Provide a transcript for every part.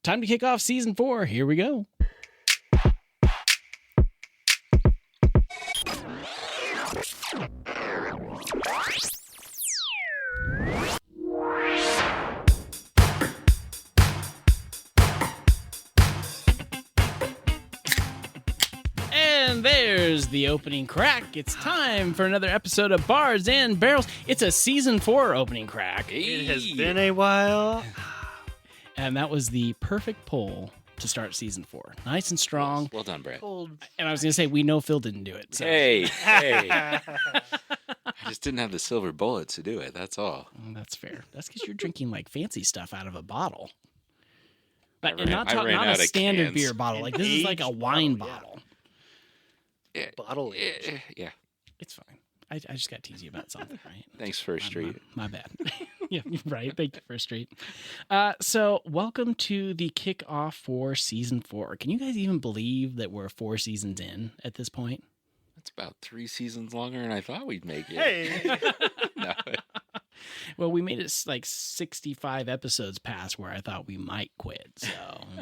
time to kick off season 4. Here we go. And there's the opening crack. It's time for another episode of Bards and Barrels. It's a season 4 opening crack. It has been a while. And that was the perfect poll to start season 4. Nice and strong. Well done, Brett. And I was going to say, we know Phil didn't do it. So. Hey. I just didn't have the silver bullet to do it. That's all. That's fair. That's because you're drinking like fancy stuff out of a bottle. But I ran not out a of standard cans. beer bottle. Like this is like a wine bottle. Bottle age. Yeah. It's fine. I just got to tease you about something, right? Thanks, First Street. My bad. Yeah, right. Thank you, First Street. So welcome to the kickoff for season 4. Can you guys even believe that we're 4 seasons in at this point? That's about 3 seasons longer than I thought we'd make it. Hey. No. Well, we made it like 65 episodes past where I thought we might quit. So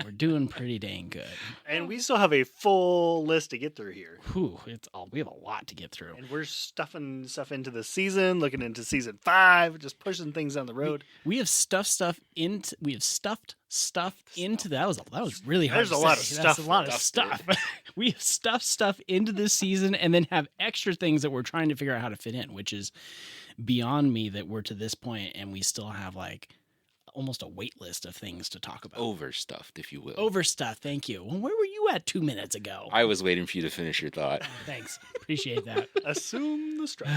we're doing pretty dang good. And we still have a full list to get through here. Whew, we have a lot to get through. And we're stuffing stuff into the season, looking into season 5, just pushing things down the road. We have stuffed stuff into. We have stuffed stuff into. That was really hard. There's to a lot say. of That's stuff. a lot of stuff. We have stuffed stuff into this season, and then have extra things that we're trying to figure out how to fit in, which is beyond me that we're to this point and we still have like almost a wait list of things to talk about. Overstuffed, if you will. Overstuffed. Thank you. Well, where were you at 2 minutes ago? I was waiting for you to finish your thought. Thanks. Appreciate that. Assume the strike.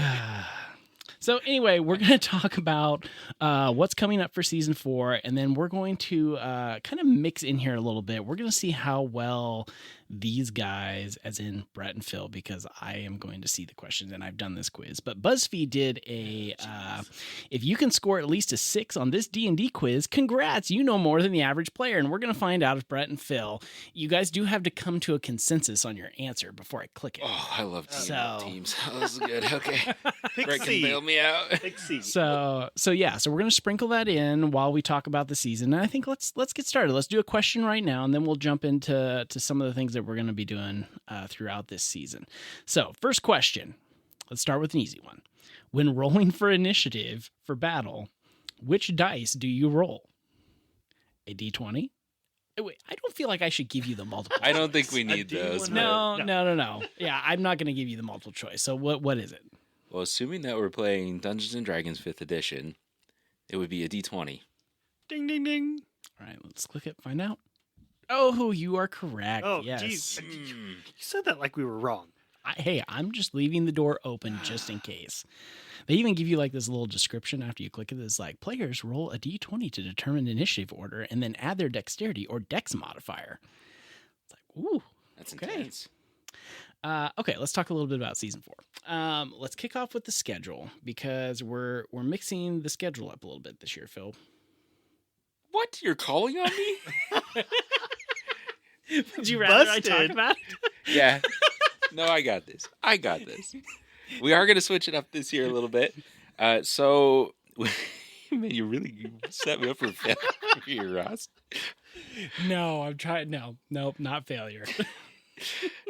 So anyway, we're going to talk about what's coming up for season 4, and then we're going to kind of mix in here a little bit. We're going to see how well these guys, as in Brett and Phil, because I am going to see the questions and I've done this quiz. But BuzzFeed did a if you can score at least a 6 on this D&D quiz, congrats, you know more than the average player. And we're going to find out if Brett and Phil, you guys do have to come to a consensus on your answer before I click it. Oh, I love teams. Oh, this is good. Okay. Pick Brett can C. bail me out. Pick C. So we're going to sprinkle that in while we talk about the season. And I think let's get started. Let's do a question right now, and then we'll jump into some of the things that we're going to be doing throughout this season. So first question, let's start with an easy one. When rolling for initiative for battle, which dice do you roll? A D20? Wait, I don't feel like I should give you the multiple I don't choice. think we need those. D100. No. Yeah, I'm not going to give you the multiple choice. So what is it? Well, assuming that we're playing Dungeons & Dragons 5th edition, it would be a D20. Ding, ding, ding. All right, let's click it, find out. Oh, you are correct. Oh, yes. geez. You said that like we were wrong. Hey, I'm just leaving the door open just in case. They even give you like this little description after you click it. It's like, players roll a d20 to determine initiative order and then add their dexterity or dex modifier. It's like, ooh. That's Okay. intense. Okay, let's talk a little bit about season 4. Let's kick off with the schedule because we're mixing the schedule up a little bit this year, Phil. What? You're calling on me? Would you rather I Busted. talk about it? Yeah. No, I got this. We are going to switch it up this year a little bit. So, man, you really set me up for failure here, Ross. No, I'm trying. No, nope, not failure.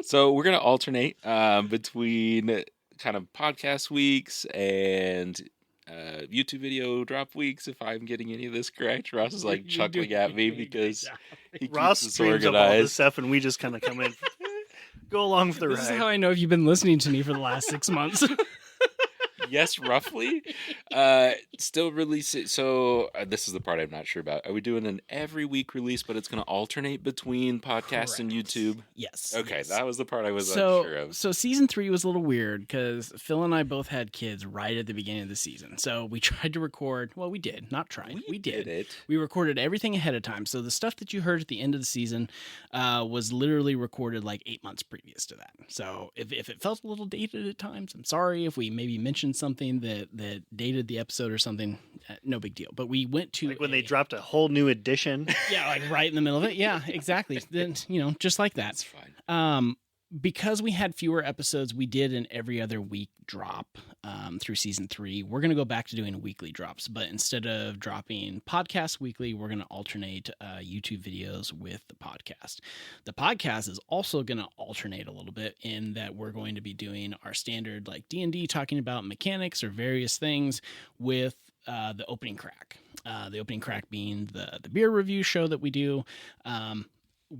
So we're going to alternate between kind of podcast weeks and YouTube video drop weeks, if I'm getting any of this correct. Ross is like chuckling at me because he Ross keeps us streams up all this organized. stuff, and we just kind of come in, go along for the This is ride. how I know if you've been listening to me for the last 6 months. Yes, roughly. Still release it. So this is the part I'm not sure about. Are we doing an every week release, but it's going to alternate between podcasts and Correct. YouTube? Yes. Okay, yes. that was the part I was unsure of. So season 3 was a little weird because Phil and I both had kids right at the beginning of the season. So we tried to record. Well, we did. Not tried. We did. it. We recorded everything ahead of time. So the stuff that you heard at the end of the season was literally recorded like 8 months previous to that. So if it felt a little dated at times, I'm sorry if we maybe mentioned something that dated the episode or something. No big deal. But we went to Like when they dropped a whole new edition. yeah, like right in the middle of it. Yeah, exactly. Then just like that. That's fine. because we had fewer episodes, we did an every other week drop through season 3. We're going to go back to doing weekly drops, but instead of dropping podcasts weekly, we're going to alternate YouTube videos with the podcast. The podcast is also going to alternate a little bit in that we're going to be doing our standard like D&D, talking about mechanics or various things with the opening crack. The opening crack being the beer review show that we do.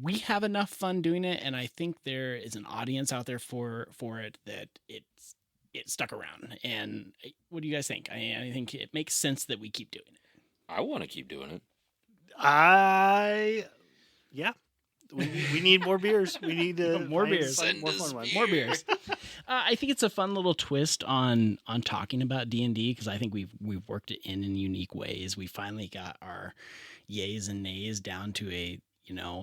We have enough fun doing it, and I think there is an audience out there for it that it stuck around. And what do you guys think? I think it makes sense that we keep doing it. I want to keep doing it. Yeah. We need more beers. We need to More beers. more fun ones. More beers. I think it's a fun little twist on talking about D&D, because I think we've worked it in unique ways. We finally got our yays and nays down to a,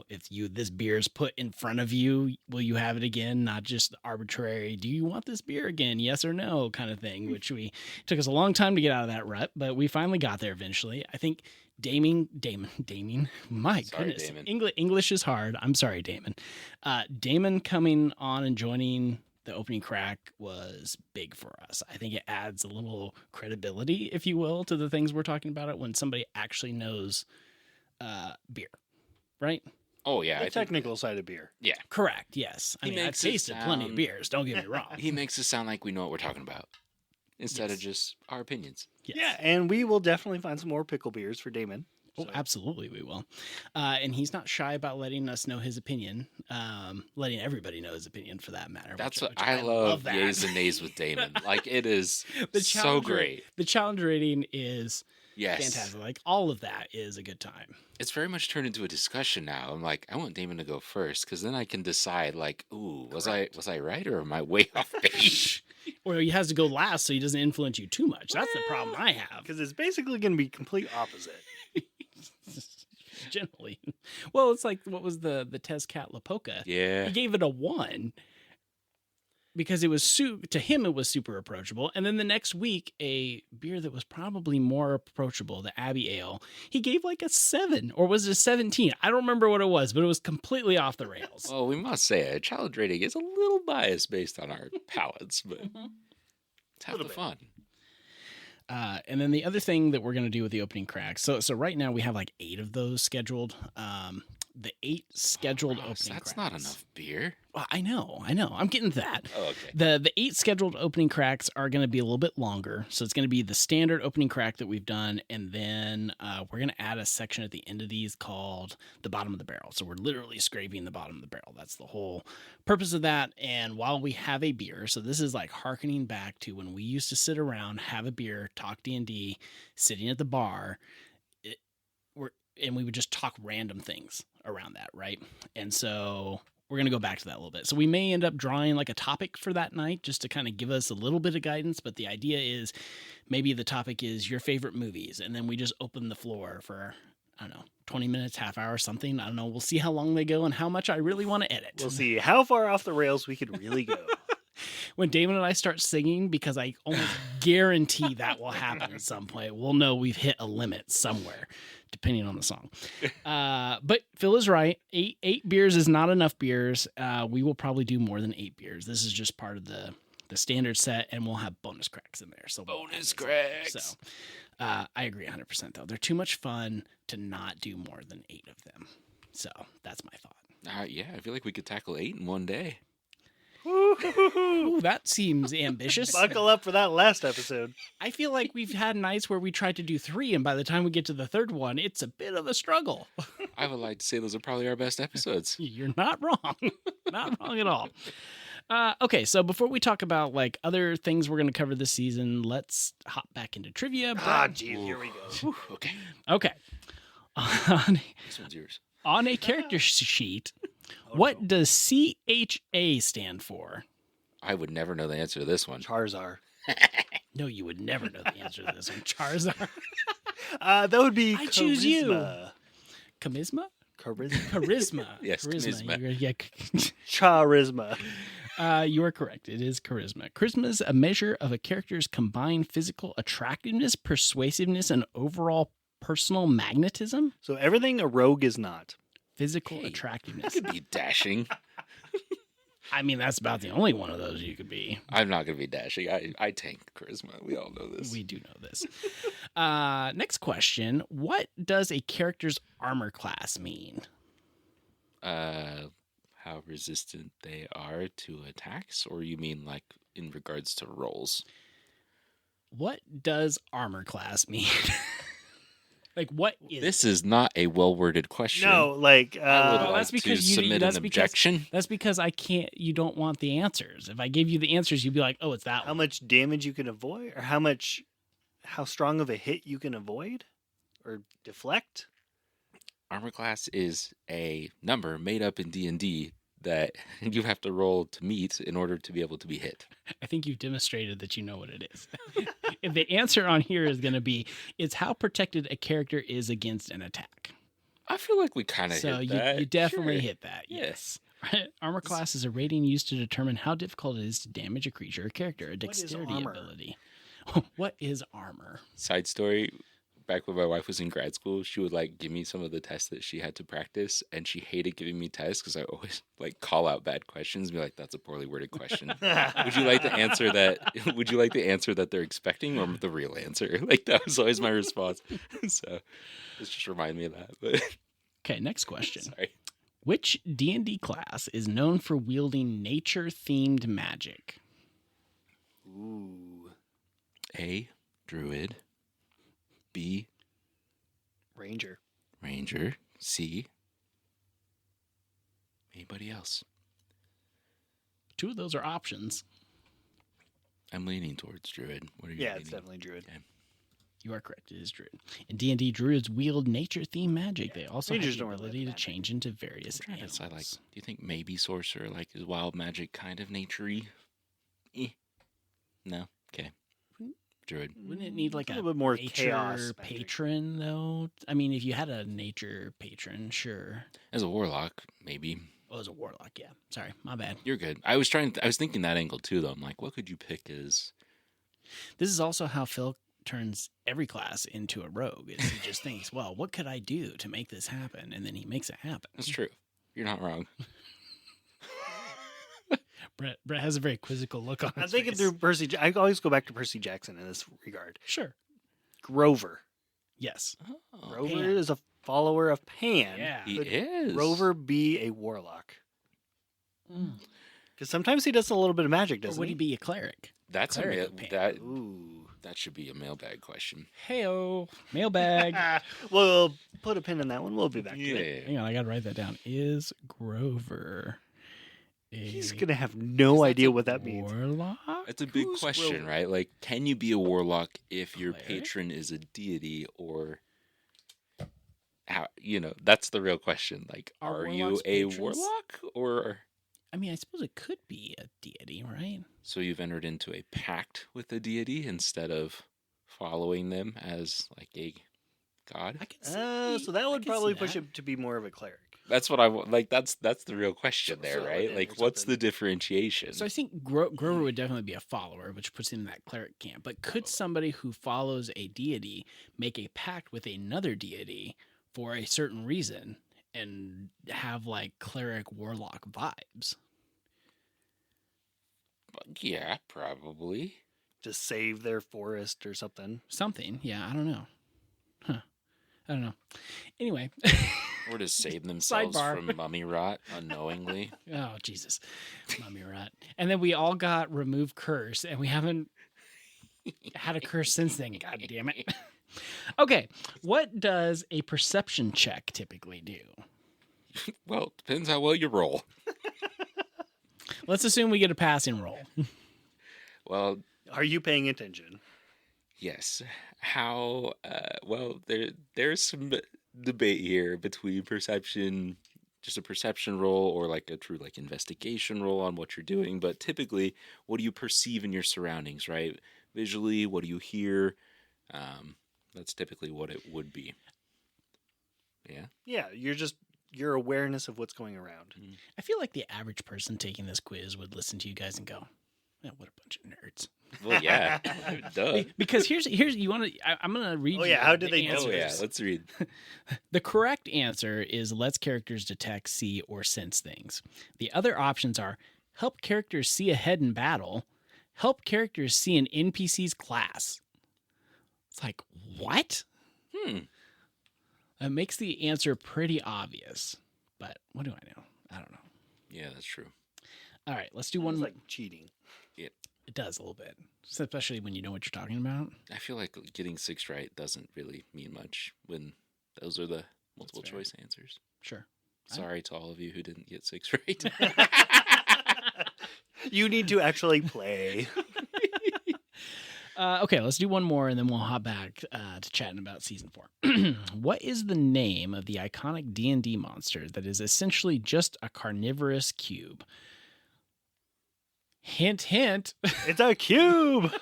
if this beer is put in front of you, will you have it again? Not just arbitrary, do you want this beer again? Yes or no kind of thing, which took us a long time to get out of that rut, but we finally got there eventually. I think Damon, my goodness, Damon. English is hard. I'm sorry, Damon. Damon coming on and joining the opening crack was big for us. I think it adds a little credibility, if you will, to the things we're talking about it when somebody actually knows beer. Right? Oh, yeah. The technical side of beer. Yeah. Correct, yes. I've tasted plenty of beers, don't get me wrong. He makes it sound like we know what we're talking about instead of just our opinions. Yes. Yeah, and we will definitely find some more pickle beers for Damon. Oh, absolutely we will. And he's not shy about letting us know his opinion, letting everybody know his opinion for that matter. That's what I love yays and nays with Damon. Like, it is so great. The challenge rating is yes. fantastic. Like, all of that is a good time. It's very much turned into a discussion now. I'm like, I want Damon to go first, because then I can decide, like, ooh, was I right, or am I way off base? Or he has to go last so he doesn't influence you too much. That's the problem I have. Because it's basically going to be complete opposite. Generally. Well, it's like, what was the Tezcat Lapoca? Yeah. He gave it a 1 because it was to him it was super approachable. And then the next week, a beer that was probably more approachable, the Abbey Ale, he gave like a 7, or was it a 17? I don't remember what it was, but it was completely off the rails. Well, we must say a challenge rating is a little biased based on our palates, but it's half the fun. And then the other thing that we're going to do with the opening cracks. So right now we have like 8 of those scheduled. The 8 scheduled opening cracks. That's not enough beer. Well, I know. I'm getting to that. Oh, okay. The 8 scheduled opening cracks are going to be a little bit longer. So it's going to be the standard opening crack that we've done. And then we're going to add a section at the end of these called the bottom of the barrel. So we're literally scraping the bottom of the barrel. That's the whole purpose of that. And while we have a beer, so this is like hearkening back to when we used to sit around, have a beer, talk D&D, sitting at the bar, and we would just talk random things around that, right? And so we're going to go back to that a little bit. So we may end up drawing like a topic for that night just to kind of give us a little bit of guidance. But the idea is maybe the topic is your favorite movies. And then we just open the floor for, I don't know, 20 minutes, half hour, something. I don't know. We'll see how long they go and how much I really want to edit. We'll see how far off the rails we could really go. When Damon and I start singing, because I almost guarantee that will happen at some point, we'll know we've hit a limit somewhere, depending on the song. But Phil is right. Eight beers is not enough beers. We will probably do more than 8 beers. This is just part of the standard set, and we'll have bonus cracks in there. So bonus cracks. So I agree 100%, though. They're too much fun to not do more than 8 of them. So that's my thought. Yeah, I feel like we could tackle 8 in one day. Ooh, that seems ambitious. Buckle up for that last episode. I feel like we've had nights where we tried to do 3, and by the time we get to the third one, it's a bit of a struggle. I would like to say those are probably our best episodes. You're not wrong. Not wrong at all. Okay, so before we talk about like other things we're going to cover this season, let's hop back into trivia. Geez, here we go. Okay. This one's yours. On a character sheet, what does CHA stand for? I would never know the answer to this one. Charizard. No, you would never know the answer to this one. Charizard. That would be I choose you. Charisma? Charisma. Yes, charisma. Yeah. Charisma. You are correct. It is charisma. Charisma is a measure of a character's combined physical attractiveness, persuasiveness, and overall personal magnetism. So everything a rogue is not. Physical attractiveness. Could be dashing. I mean, that's about the only one of those you could be. I'm not going to be dashing. I tank charisma. We all know this. We do know this. Next question. What does a character's armor class mean? How resistant they are to attacks, or you mean like in regards to rolls? What does armor class mean? Like, what is This is not a well-worded question. No, like I would Well, like that's because to you- submit that's an because- objection. That's because I can't. You don't want the answers. If I gave you the answers, you'd be like, "Oh, it's that how one." much damage you can avoid, or how strong of a hit you can avoid or deflect. Armor class is a number made up in D&D that you have to roll to meet in order to be able to be hit. I think you've demonstrated that you know what it is. If the answer on here is going to be, it's how protected a character is against an attack. I feel like we kind of So hit that. you definitely Sure. hit that. Yeah. Yes. Armor class is a rating used to determine how difficult it is to damage a creature or character, a dexterity armor? ability. What is armor? Side story, back when my wife was in grad school, she would like give me some of the tests that she had to practice, and she hated giving me tests because I always like call out bad questions and be like, that's a poorly worded question. Would you like the answer that they're expecting, or the real answer? Like, that was always my response. So this just reminded me of that. But Okay, next question. sorry. Which D&D class is known for wielding nature-themed magic? Ooh, A, druid. B, ranger. ranger. C, anybody else? Two of those are options. I'm leaning towards druid. What are you Yeah, leaning? it's definitely druid. Okay. You are correct. It is druid. In D&D, druids wield nature-themed magic. They also Rangers have the don't really ability to have change into various I'm trying to animals. decide, like, do you think maybe sorcerer, like, is wild magic kind of nature-y? No? Okay. Druid. Wouldn't it need like a a little bit more nature chaos magic. patron though? I mean, if you had a nature patron, sure. As a warlock, maybe. Oh, as a warlock, yeah. Sorry, my bad. You're good. I was thinking that angle too, though. I'm like, what could you pick as... This is also how Phil turns every class into a rogue. Is he just thinks, well, what could I do to make this happen? And then he makes it happen. That's true. You're not wrong. Brett has a very quizzical look on his I'm thinking face. through Percy. I always go back to Percy Jackson in this regard. Sure. Grover. Yes. Oh, Grover Pan. is a follower of Pan. Yeah. he Could is. Grover be a warlock? Mm. Because sometimes he does a little bit of magic, Or doesn't would he? he be a cleric? That's a Cleric of Pan. that should be a mailbag question. Heyo. Mailbag. We'll put a pin in that one. We'll be back to it. Hang on, I gotta write that down. Is Grover He's going to have no idea what that means. warlock? That's a big Who's question, Grover? right? Like, can you be a warlock if your Cleric? patron is a deity, or how? That's the real question. Like, Are are you warlocks a patrons? warlock, or I mean, I suppose it could be a deity, right? so you've entered into a pact with a deity instead of following them as like a god? I can see. So that I would can probably see push that. him to be more of a cleric. That's what I want. Like, that's the real question there, So right? then Like, or what's something. the differentiation? So I think Grover would definitely be a follower, which puts him in that cleric camp. But could somebody who follows a deity make a pact with another deity for a certain reason and have like cleric warlock vibes? Yeah, probably. To save their forest or something. Something. Yeah, I don't know. Huh. I don't know. Anyway. Or to save themselves Sidebar. from mummy rot unknowingly. Oh, Jesus. Mummy rat. And then we all got remove curse, and we haven't had a curse since then. God damn it. Okay. What does a perception check typically do? Well, depends how well you roll. Let's assume we get a passing roll. Well, Are you paying attention? yes. How? Well, there's some debate here between perception, just a perception roll, or like a true like investigation roll on what you're doing. But typically, what do you perceive in your surroundings, right? Visually, what do you hear? That's typically what it would be. Yeah. Yeah, your awareness of what's going around. I feel like the average person taking this quiz would listen to you guys and go, "Yeah, what a bunch of nerds." Well, yeah. Duh. Because here's you want to. I'm gonna read. Oh, you yeah, how the did they know Oh yeah. answers. Let's read. The correct answer is lets characters detect, see, or sense things. The other options are help characters see ahead in battle, help characters see an NPC's class. It's like, what? That makes the answer pretty obvious. But what do I know? I don't know. Yeah, that's true. All right, let's do It's one. like cheating. Yeah. It does a little bit, especially when you know what you're talking about. I feel like getting 6 right doesn't really mean much when those are the multiple fair. choice answers. Sure. Sorry to all of you who didn't get 6 right. You need to actually play. Okay, let's do one more, and then we'll hop back to chatting about season 4. What is the name of the iconic D&D monster that is essentially just a carnivorous cube? Hint, hint. It's a cube.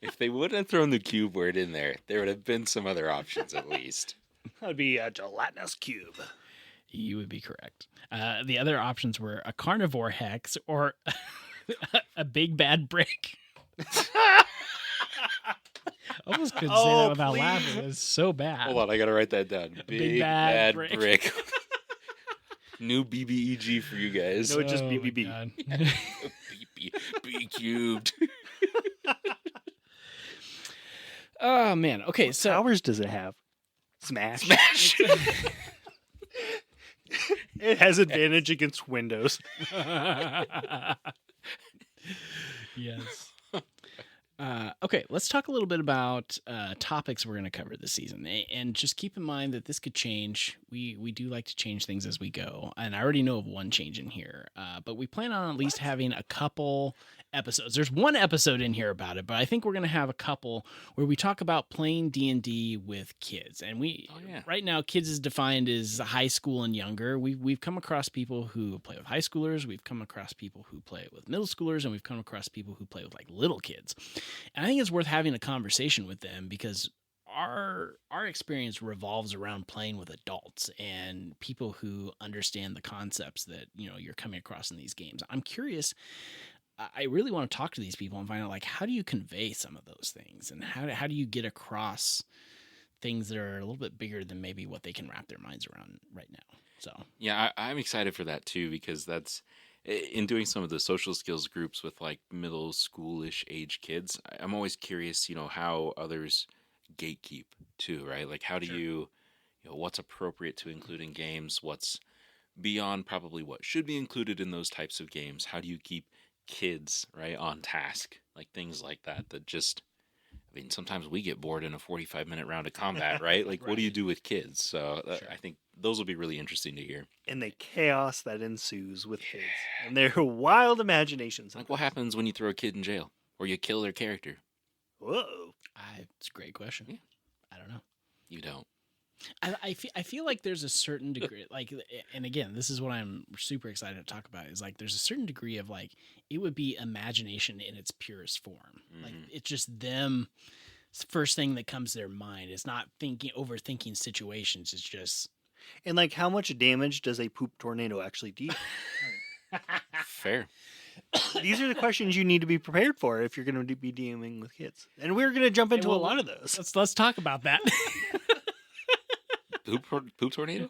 If they wouldn't have thrown the cube word in there, there would have been some other options at least. That would be a gelatinous cube. You would be correct. The other options were a carnivore hex or a big bad brick. Almost couldn't say that without laughing. It was so bad. Hold on, I gotta write that down. Big bad bad brick. brick. New BBEG for you guys. No, it's just Oh, BBB. my God. B cubed. Oh, man. Okay, so Powers does it have? Smash. Smash. It has advantage against Windows. Yes. Okay, let's talk a little bit about topics we're going to cover this season, and just keep in mind that this could change. We do like to change things as we go, and I already know of one change in here, but we plan on at least having a couple episodes. There's one episode in here about it, but I think we're going to have a couple where we talk about playing D&D with kids, and right now kids is defined as high school and younger. We've come across people who play with high schoolers, we've come across people who play with middle schoolers, and we've come across people who play with like little kids. And I think it's worth having a conversation with them because our experience revolves around playing with adults and people who understand the concepts that, you're coming across in these games. I'm curious. I really want to talk to these people and find out, like, how do you convey some of those things, and how do you get across things that are a little bit bigger than maybe what they can wrap their minds around right now. So yeah, I'm excited for that too, because that's in doing some of the social skills groups with like middle schoolish age kids. I'm always curious, how others gatekeep too, right? Like, how do you what's appropriate to include in games? What's beyond probably what should be included in those types of games? How do you keep kids right on task, like things like that just, I mean, sometimes we get bored in a 45-minute round of combat, right? Like, what do you do with kids? So Sure. I think those will be really interesting to hear. And the chaos that ensues with kids and their wild imaginations. Like, what happens when you throw a kid in jail or you kill their character? Whoa. it's a great question. Yeah. I don't know. You don't. I feel like there's a certain degree, like, and again, this is what I'm super excited to talk about, is like there's a certain degree of like it would be imagination in its purest form. Like, it's just them. It's the first thing that comes to their mind. It's not overthinking situations. It's just. And like, how much damage does a poop tornado actually deal? Fair. These are the questions you need to be prepared for if you're going to be DMing with kids. And we're going to jump into a lot of those. Let's talk about that. Poop tornado?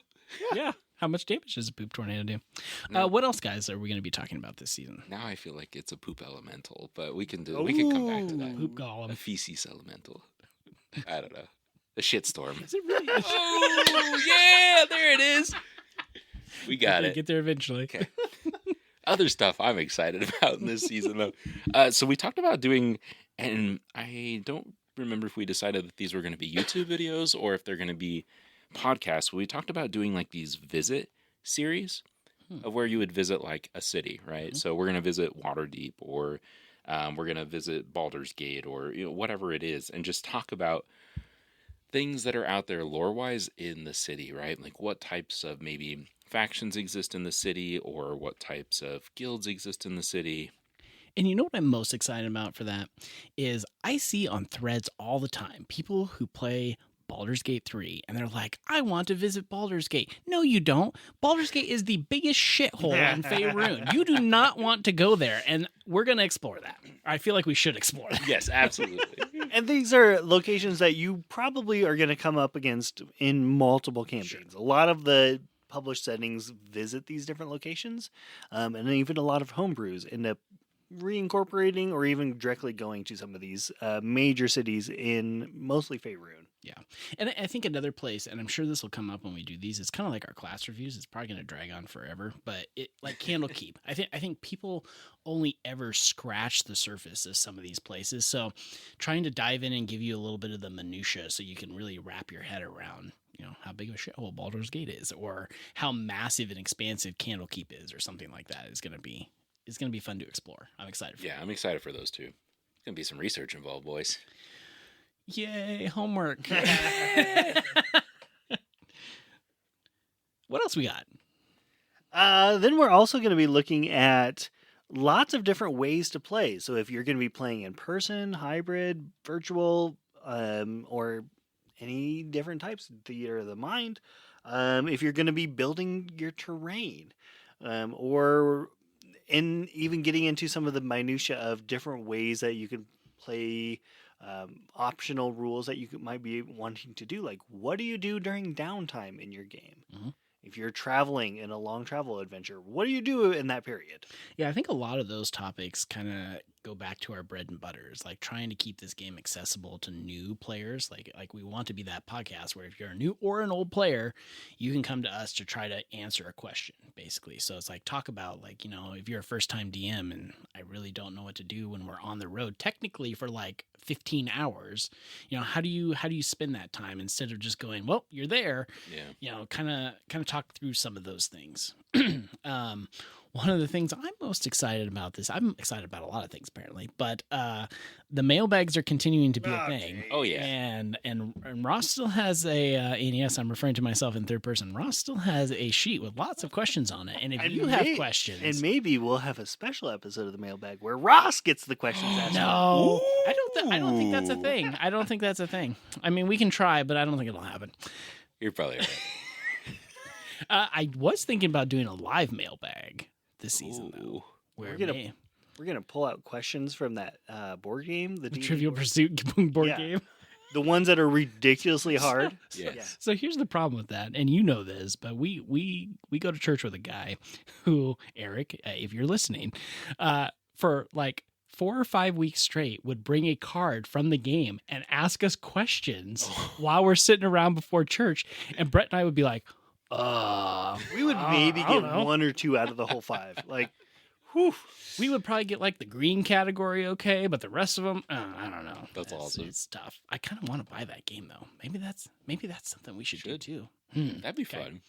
Yeah. How much damage does a poop tornado do? No. What else, guys, are we going to be talking about this season? Now I feel like it's a poop elemental, but we can come back to that. Poop A golem. feces elemental. I don't know. A shitstorm. Is it really? Oh yeah, there it is. We got it. Get there eventually. Okay. Other stuff I'm excited about in this season, though. So we talked about doing, and I don't remember if we decided that these were going to be YouTube videos or if they're going to be podcasts. We talked about doing like these visit series of where you would visit like a city, right? Mm-hmm. So we're going to visit Waterdeep, or we're going to visit Baldur's Gate, or whatever it is, and just talk about things that are out there lore-wise in the city, right? Like, what types of maybe factions exist in the city, or what types of guilds exist in the city. And you know what I'm most excited about for that is I see on threads all the time people who play Baldur's Gate 3 and they're like, I want to visit Baldur's Gate. No, you don't. Baldur's Gate is the biggest shithole in Faerun. You do not want to go there, and we're going to explore that. I feel like we should explore that. Yes, absolutely. And these are locations that you probably are going to come up against in multiple campaigns. A lot of the published settings visit these different locations, and then even a lot of homebrews end up reincorporating or even directly going to some of these major cities in mostly Faerun. Yeah. And I think another place, and I'm sure this will come up when we do these, it's kind of like our class reviews. It's probably going to drag on forever, but it like Candlekeep. I think people only ever scratch the surface of some of these places. So trying to dive in and give you a little bit of the minutia so you can really wrap your head around, how big of a shithole Baldur's Gate is, or how massive and expansive Candlekeep is, or something like that is going to be. It's going to be fun to explore. I'm excited for Yeah, I'm excited for those too. There's going to be some research involved, boys. Yay, homework. What else we got? Then we're also going to be looking at lots of different ways to play. So if you're going to be playing in person, hybrid, virtual, or any different types, theater of the mind, if you're going to be building your terrain, or even getting into some of the minutia of different ways that you can play, optional rules that you might be wanting to do. Like, what do you do during downtime in your game? Mm-hmm. If you're traveling in a long travel adventure, what do you do in that period? Yeah, I think a lot of those topics kind of go back to our bread and butters, like trying to keep this game accessible to new players. Like we want to be that podcast where if you're a new or an old player, you can come to us to try to answer a question, basically. So it's like talk about if you're a first time DM and I really don't know what to do when we're on the road, technically for like 15 hours, how do you spend that time instead of just going, well, you're there. Yeah. Kind of talk through some of those things. One of the things I'm most excited about I'm excited about a lot of things apparently, but the mailbags are continuing to be a thing. Oh yeah. And Ross still has and yes, I'm referring to myself in third person. Ross still has a sheet with lots of questions on it. And if you have questions, and maybe we'll have a special episode of the mailbag where Ross gets the questions asked. No, I don't think that's a thing. I don't think that's a thing. I mean, we can try, but I don't think it'll happen. You're probably right. I was thinking about doing a live mailbag this season, though. We're gonna pull out questions from that board game, the Trivial Pursuit board game. The ones that are ridiculously hard. Yes. Yeah. So here's the problem with that, and you know this, but we go to church with a guy who, Eric, if you're listening, for like 4 or 5 weeks straight would bring a card from the game and ask us questions while we're sitting around before church, and Brett and I would be like, we would maybe get 1 or 2 out of the whole 5. Like, whew. We would probably get like the green category okay, but the rest of them, I don't know. That's awesome. It's tough. I kind of want to buy that game though. Maybe that's something we should do too. That'd be fun.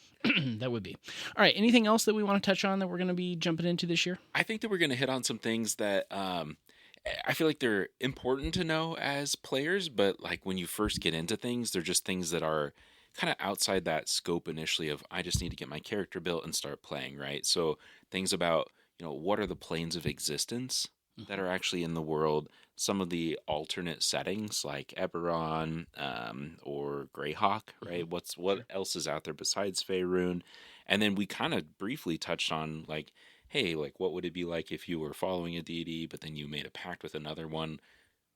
That would be. All right. Anything else that we want to touch on that we're going to be jumping into this year? I think that we're going to hit on some things that I feel like they're important to know as players, but like when you first get into things, they're just things that are kind of outside that scope initially of I just need to get my character built and start playing, right? So things about, what are the planes of existence that are actually in the world, some of the alternate settings like Eberron or Greyhawk, right? What else is out there besides Faerun? And then we kind of briefly touched on like, hey, like what would it be like if you were following a deity, but then you made a pact with another one?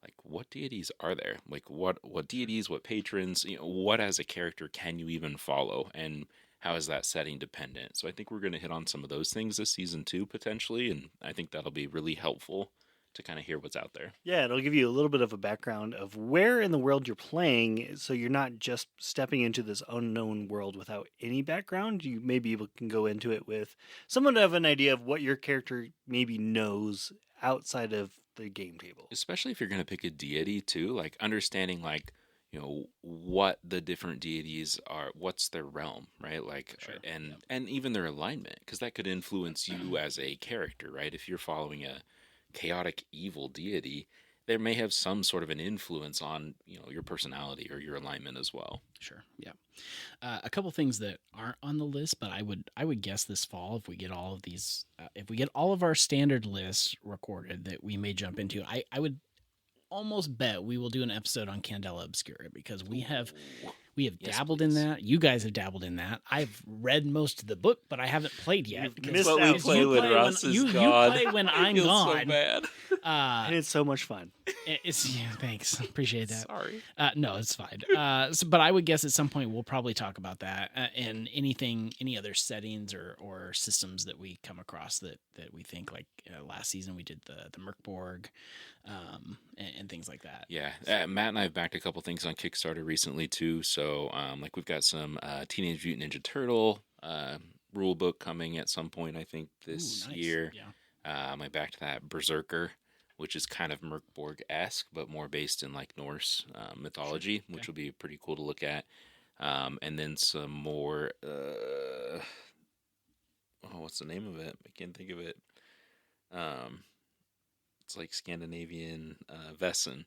Like what deities are there? Like what deities, what patrons, what as a character can you even follow? And how is that setting dependent? So I think we're going to hit on some of those things this season 2 potentially. And I think that'll be really helpful to kind of hear what's out there. Yeah, it'll give you a little bit of a background of where in the world you're playing, so you're not just stepping into this unknown world without any background. You maybe can go into it with somewhat of an idea of what your character maybe knows outside of the game table. Especially if you're going to pick a deity too, like understanding like, what the different deities are, what's their realm, right? Like, Sure. And even their alignment, because that could influence you as a character, right? If you're following a chaotic evil deity, there may have some sort of an influence on your personality or your alignment as well. Sure. Yeah. A couple things that aren't on the list, but I would guess this fall if we get all of these, if we get all of our standard lists recorded, that we may jump into. I would almost bet we will do an episode on Candela Obscura because we have We have Yes, dabbled in please. that. You guys have dabbled in that. I've read most of the book, but I haven't played yet. You've because- missed But out. we play when Russ is you gone. play when I I'm feel gone. so bad. And it's so much fun. Thanks. Appreciate that. Sorry. No, it's fine. But I would guess at some point we'll probably talk about that and any other settings or systems that we come across that we think, like last season we did the Merkborg, and things like that. Yeah, Matt and I have backed a couple things on Kickstarter recently too. So, like we've got some Teenage Mutant Ninja Turtle rule book coming at some point. I think this Ooh, nice. year. Yeah. I backed that Berserker, which is kind of Merkborg-esque, but more based in like Norse mythology, Sure. which will be pretty cool to look at. And then some more. What's the name of it? I can't think of it. It's like Scandinavian Vesen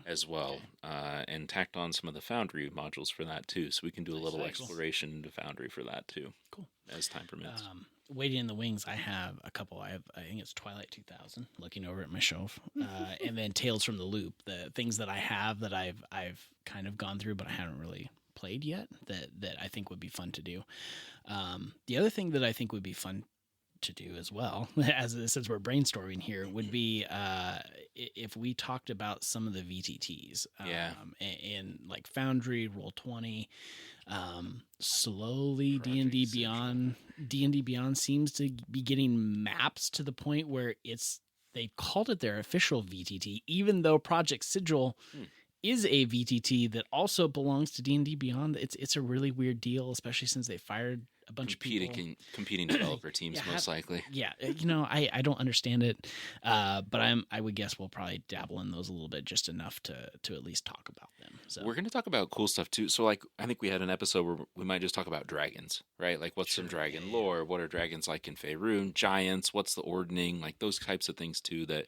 as well, and tacked on some of the Foundry modules for that too. So we can do a little exploration into Foundry for that too. Cool. As time permits. Waiting in the wings, I have a couple. I think it's Twilight 2000. Looking over at my shelf, and then Tales from the Loop. The things that I have that I've kind of gone through, but I haven't really played yet. That I think would be fun to do. The other thing that I think would be fun to do as well, since we're brainstorming here, would be if we talked about some of the VTTs. And like Foundry, Roll20. Slowly D&D Beyond seems to be getting maps to the point where they've called it their official VTT, even though Project Sigil is a VTT that also belongs to D&D Beyond. It's a really weird deal, especially since they fired a bunch of people. Competing developer teams, most likely. Yeah, I don't understand it, but I would guess we'll probably dabble in those a little bit, just enough to at least talk about them. So we're going to talk about cool stuff too. So like, I think we had an episode where we might just talk about dragons, right? Like what's some dragon lore? What are dragons like in Faerun? Giants? What's the ordning? Like those types of things too that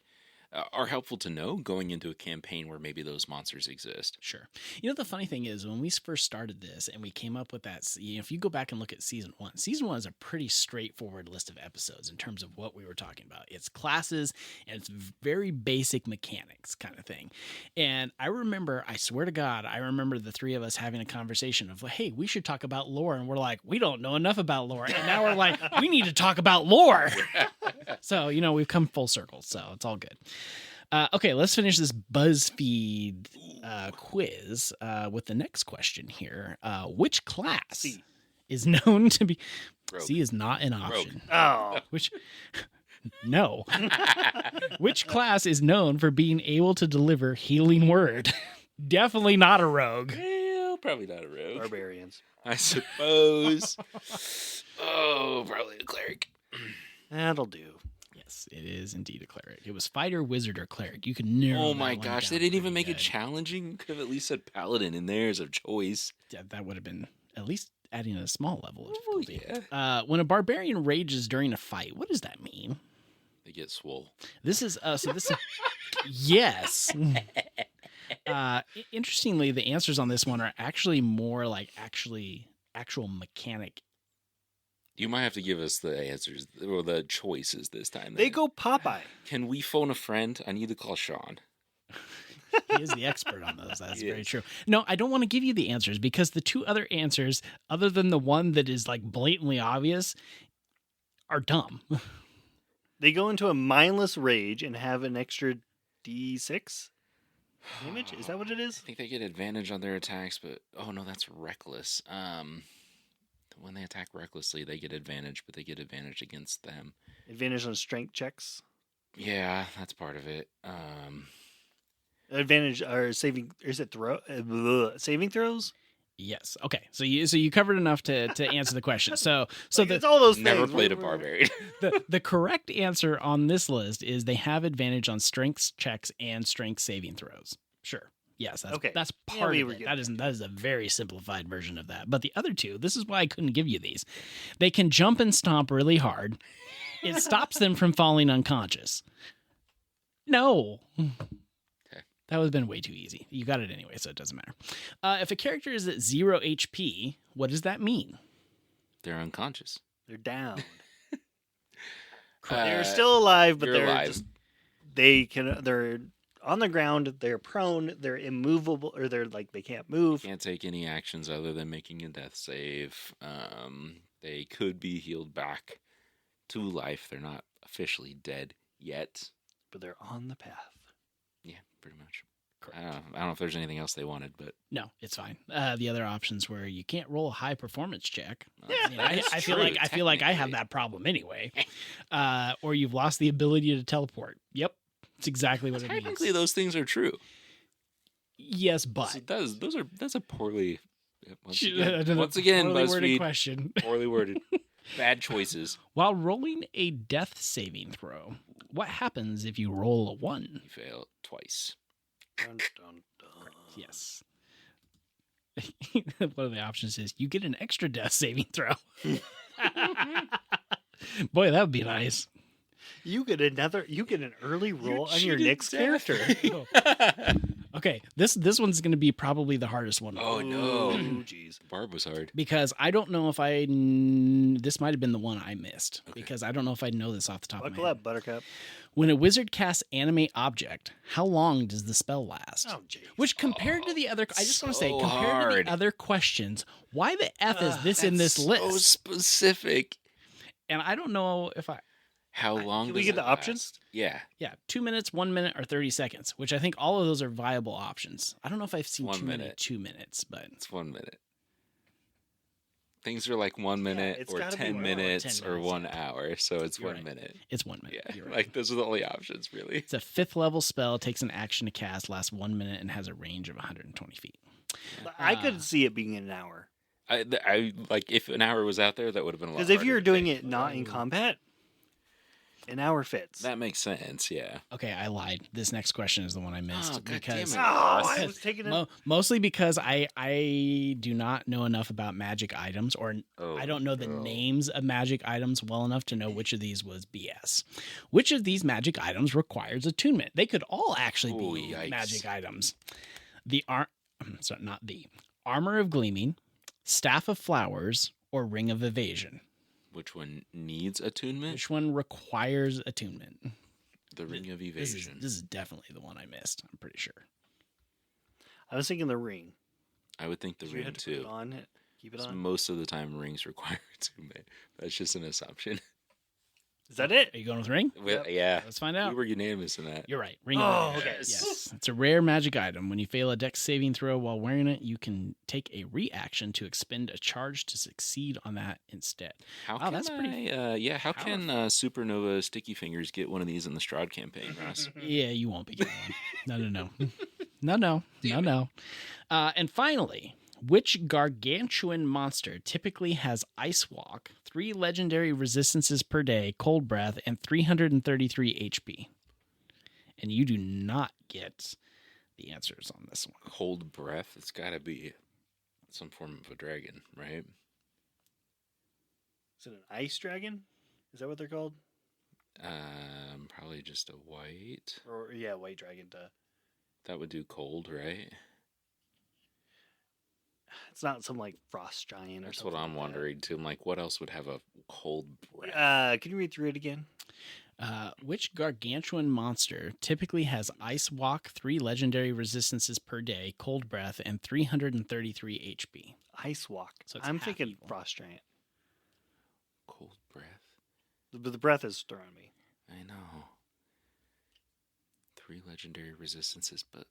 are helpful to know going into a campaign where maybe those monsters exist. Sure. The funny thing is when we first started this and we came up with that, if you go back and look at season one is a pretty straightforward list of episodes in terms of what we were talking about. It's classes and it's very basic mechanics kind of thing. And I swear to God, I remember the three of us having a conversation of, hey, we should talk about lore. And we're like, we don't know enough about lore. And now we're like, we need to talk about lore. So, we've come full circle. So it's all good. Okay, let's finish this BuzzFeed quiz with the next question here. Which class is known to be... Rogue. C is not an option. Oh. No. Which class is known for being able to deliver healing word? Definitely not a rogue. Well, probably not a rogue. Barbarians. I suppose. Probably a cleric. That'll do. Yes, it is indeed a cleric. It was fighter, wizard, or cleric. You could narrow Oh that my one gosh, down they didn't even pretty make it good. challenging. You could have at least said paladin in there as a choice. Yeah, that would have been at least adding a small level of Oh, difficulty. yeah. When a barbarian rages during a fight, what does that mean? They get swole. This is yes. Interestingly, the answers on this one are actually more like actual mechanic. You might have to give us the answers or the choices this time. They then. go Popeye. Can we phone a friend? I need to call Sean. He is the expert on those. That's He very is. true. No, I don't want to give you the answers because the two other answers, other than the one that is like blatantly obvious, are dumb. They go into a mindless rage and have an extra D6 damage. Is that what it is? I think they get advantage on their attacks, but oh no, that's reckless. When they attack recklessly, they get advantage, but they get advantage against them. Advantage on strength checks. Yeah, that's part of it. Advantage or saving? Or is it saving throws? Yes. Okay. So you covered enough to answer the question. So It's all those things. Never played a barbarian. the correct answer on this list is they have advantage on strength checks and strength saving throws. Sure. Yes, that's Okay. that's Yeah, part we of were it. getting That is a very simplified version of that. But the other two, this is why I couldn't give you these. They can jump and stomp really hard. It stops them from falling unconscious. No. Okay. That would have been way too easy. You got it anyway, so it doesn't matter. If a character is at 0 HP, what does that mean? They're unconscious. They're down. Uh, They're still alive, but you're they're alive. just they're on the ground, they're prone, they're immovable, or they're like they can't move. Can't take any actions other than making a death save. They could be healed back to life. They're not officially dead yet. But they're on the path. Yeah, pretty much. Correct. I don't know if there's anything else they wanted, but No, it's fine. The other options where you can't roll a high performance check. Yeah, You know, I feel like I have that problem anyway. Or you've lost the ability to teleport. Yep, it's exactly what it means. technically those things are true. Yes, but So that's a poorly once Once again poorly worded BuzzFeed question. poorly worded. Bad choices. While rolling a death saving throw, what happens if you roll a 1? You fail twice. Dun, dun, dun. Yes. One of the options is you get an extra death saving throw. Boy, that would be nice. You get an early roll on your cheated next death. character. Okay, this one's going to be probably the hardest one. Oh, no. Ooh, jeez. Barb was hard. Because I don't know if this might have been the one I missed. Okay. Because I don't know if I know this off the top of my Buckle head. up, Buttercup. When a wizard casts animate object, how long does the spell last? Oh, jeez. Which compared to the other, I just want to say, so compared to hard. the other questions, why the F is this in this That's list? So specific. And I don't know if How long Can we does get the it options? last? Yeah. yeah, 2 minutes, 1 minute, or 30 seconds, which I think all of those are viable options. I don't know if I've seen 1 too many minute. 2 minutes, but It's 1 minute. Things are like 1 minute it's or gotta be 10 more. minutes 10 or minutes, 1 yeah. hour. So it's You're 1 right. minute. it's 1 minute. Yeah. You're right. Like those are the only options, really. It's a 5th level spell, takes an action to cast, lasts 1 minute, and has a range of 120 feet. I could see it being an hour. I like if an hour was out there, that would have been a lot. Because if harder you're to doing pick. it not in combat, an hour fits. that makes sense. Yeah. Okay, I lied. This next question is the one I missed Oh, God because damn it. I was taking it. mostly because I do not know enough about magic items, or Oh, I don't know the no. names of magic items well enough to know which of these was BS. Which of these magic items requires attunement? They could all actually Oh, be yikes. magic items. Armor of Gleaming, Staff of Flowers, or Ring of Evasion. Which one needs attunement? Which one requires attunement? The Ring of This Evasion. is definitely the one I missed. I'm pretty sure. I was thinking the ring. I would think the You ring had to put it too. on. Keep it 'Cause on. most of the time, rings require attunement. That's just an assumption. Is that it? Are you going with ring? Yep. Yeah. Let's find We out. were unanimous in that. You're right. Ring Oh, of okay. Evasion. Yes. It's a rare magic item. When you fail a dex saving throw while wearing it, you can take a reaction to expend a charge to succeed on that instead. How Wow, can that's pretty how can Supernova Sticky Fingers get one of these in the Strahd campaign, Ross? Yeah, you won't be getting one. No. And finally, which gargantuan monster typically has Ice Walk, 3 legendary resistances per day, Cold Breath, and 333 HP? And you do not get the answers on this one. Cold Breath. It's got to be some form of a dragon, right? Is it an ice dragon? Is that what they're called? Probably just a white. Or yeah, white dragon. That would do cold, right? It's not some like frost giant or That's something. what I'm like that. wondering too. I'm like, what else would have a cold breath? Can you read through it again? Which gargantuan monster typically has Ice Walk, 3 legendary resistances per day, Cold Breath, and 333 HP? Ice walk. So it's I'm half thinking evil. frost giant. Cold breath. The breath is throwing me. I know. 3 legendary resistances, but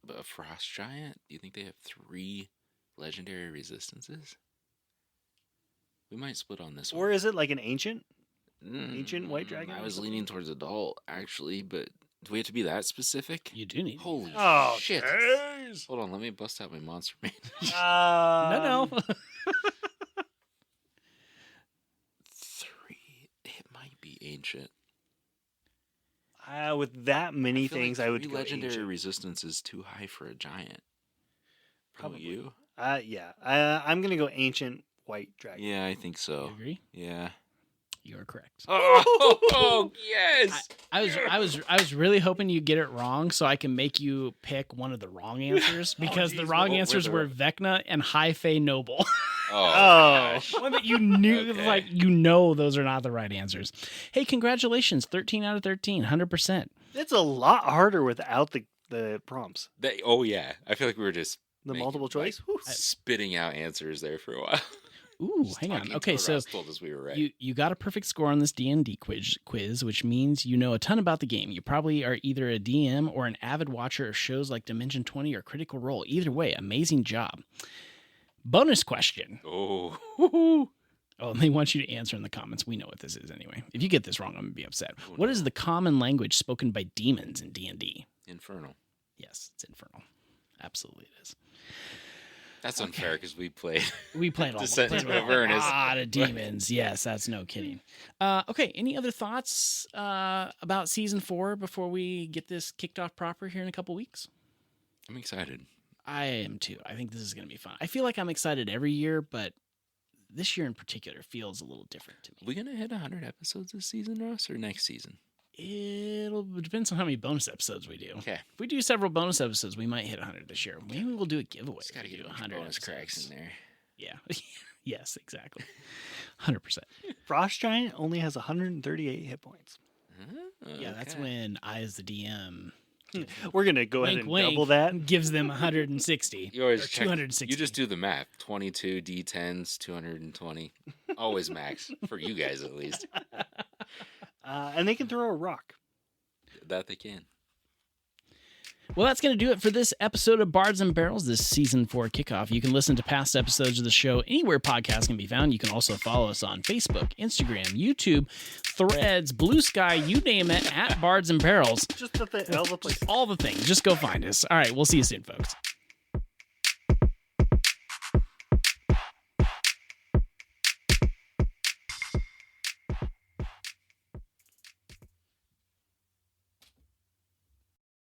a frost giant? Do you think they have 3 legendary resistances? We might split on this Or one. is it like an ancient? ancient white Mm, dragon I or was something? leaning towards adult, actually, but do we have to be that specific? You do need. Holy Oh, shit. jeez. Hold on, let me bust out my monster man. No. 3. It might be ancient. With that many I feel things, like I would 3 go legendary ancient. resistance is too high for a giant. Probably Probably. you? Yeah. I'm gonna go ancient white dragon. Yeah, I think You so. agree? Yeah. You are correct. Oh, yes. I was really hoping you get it wrong so I can make you pick one of the wrong answers because the geez, wrong what were answers the- were Vecna and High Fae Noble. Oh, Oh. gosh. One that you knew, Okay. like, you know those are not the right answers. Hey, congratulations. 13 out of 13, 100%. It's a lot harder without the prompts. Oh, yeah. I feel like we were just The making, multiple choice. like, Whew. spitting out answers there for a while. Ooh, Just hang on. talking Okay, until so Ross told us we were right. you got a perfect score on this D&D quiz, which means you know a ton about the game. You probably are either a DM or an avid watcher of shows like Dimension 20 or Critical Role. Either way, amazing job. Bonus question. Oh. Oh, and they want you to answer in the comments. We know what this is anyway. If you get this wrong, I'm going to be upset. Oh, What is no. the common language spoken by demons in D&D? Infernal. Yes, it's infernal. Absolutely it is. That's unfair because we played. We played all Descent played into a Avernus. lot of demons. Yes, that's no kidding. Okay, any other thoughts about season 4 before we get this kicked off proper here in a couple weeks? I'm excited. I am too. I think this is going to be fun. I feel like I'm excited every year, but this year in particular feels a little different to Are me. we going to hit 100 episodes this season, Ross, or next season? It depends on how many bonus episodes we do. Okay. If we do several bonus episodes, we might hit 100 this year. Maybe we'll do a giveaway. Just got to if we get do 100 bonus cracks episodes. in there. Yeah. Yes, exactly. 100%. Frost Giant only has 138 hit points. Yeah, that's Okay. when I, as the DM, We're gonna go ahead wink, and wink, double that. gives them 160 You always or check, 260. You just do the math. 22 D10s, 220. Always max for you guys at least. And they can throw a rock. That they can. Well, that's going to do it for this episode of Bards and Barrels, this season 4 kickoff. You can listen to past episodes of the show anywhere podcasts can be found. You can also follow us on Facebook, Instagram, YouTube, Threads, Blue Sky, you name it, at Bards and Barrels. Just all the places. All the things. Just go find us. All right, we'll see you soon, folks.